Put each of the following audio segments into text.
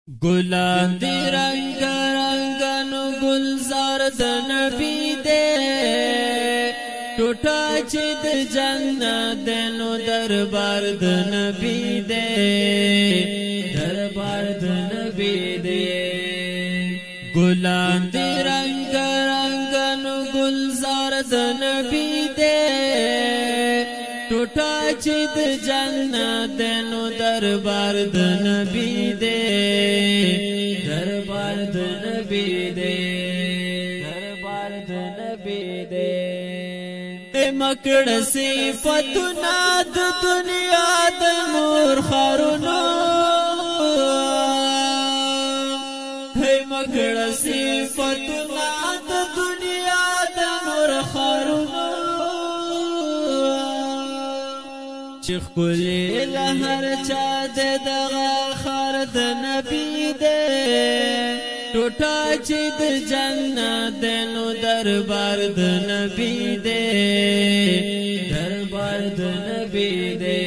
گلان دی رنگ رنگانو گلزار د نبی دے ٹوٹا چی د جنت دینو دربار د نبی دے دربار د نبی دے گلان دی رنگ رنگانو گلزار د نبی دے ٹوٹا چی د جنت دینو دربار د نبی دے دربار د نبی دے دربار د نبی دے مکڑ صفتنا د دنیا د نور خارونو مکڑ صفتنا د دنیا د نور خارونو چخ کلی لہر چا دے دغا خار د نبی دے ٹوٹا چی د جنت دینو دربار د نبی دے دربار د نبی دے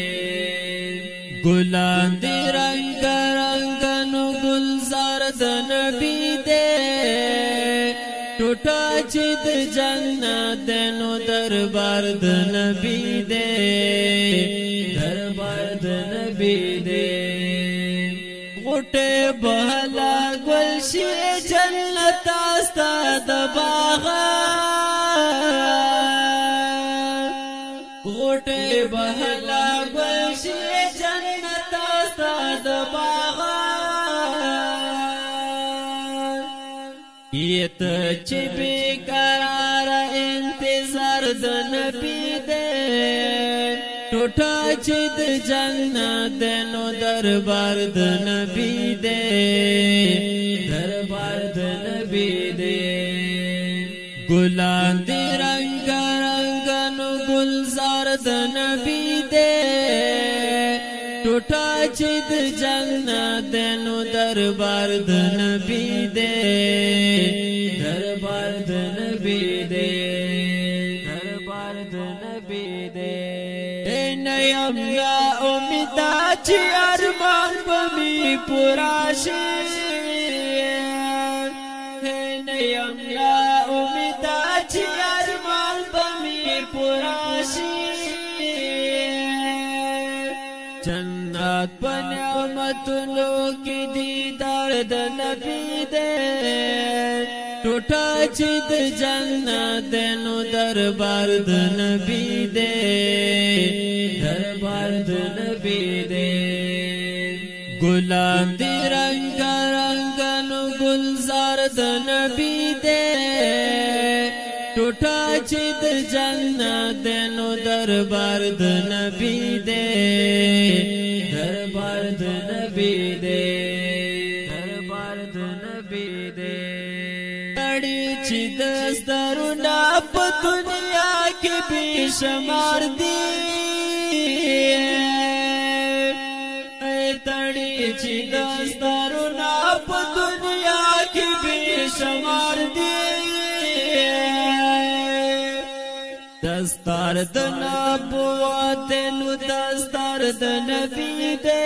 گلان دی رنگ رنگانو گلزار د نبی دے ٹوٹا چی د جنت دینو دربار د نبی دے دربار د نبی دے غٹے بہلا گلشی جنت آستا دباغا غٹے بہلا گلشی جنت آستا دباغا یہ تو چبی قرار انتظار د نبی دے ٹوٹا چی د جنت دینو دربار د نبی دے دربار د نبی دے گلان دی رنگ رنگانو گلزار د نبی دے ٹوٹا چی د جنت دینو دربار د نبی دے دربار د نبی دے دربار د نبی دے نیم یا امیدا چی ارمان بمی پراشی نیم یا امیدا چی ارمان بمی پراشی جنت پنعمتنو کی دیدار د نبی دے ٹوٹا چی د جنت دینو دربار د نبی دے دربار د نبی دے گلان دی رنگ رنگانو گلزار د نبی دے ٹوٹا چی د جنت دینو دربار د نبی دے دربار د نبی دے دربار د نبی دے چی دستارونا پا دنیا کی بی شمار دی تڑی چی دستارونا پا دنیا کی بی شمار دی دستار د نبوت نو دستار د نبی دے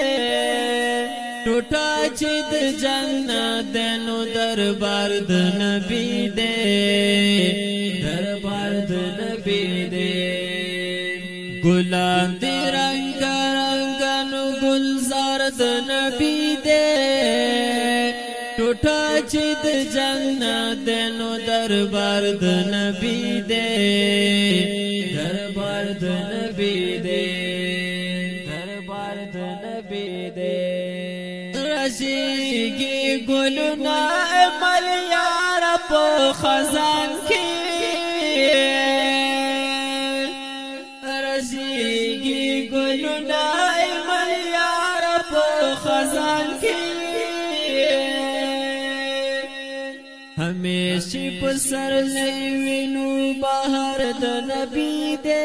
ٹوٹا چی د جنت دینو دربار د نبی دے دربار د نبی دے گلان دی رنگ رنگانو گلزار د نبی دے ٹوٹا چی د جنت دینو دربار د نبی دے دربار د نبی دے دربار د نبی دے رسیگی گلنا عمل یار پا خزان کی رسیگی گلنا عمل یار پا خزان کی ہمیشی پسر لیوینو باہر د نبی دے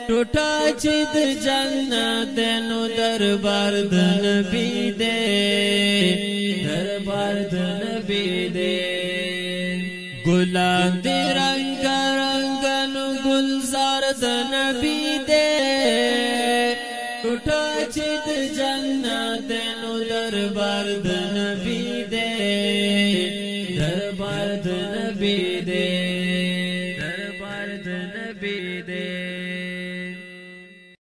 ٹوٹا چی د جنت دینو دربار د نبی دے دربار د نبی دے گلان دی رنگ رنگانو گلزار د نبی دے ٹوٹا چی د جنت دینو دربار د نبی دے دربار د نبی دے دربار د نبی دے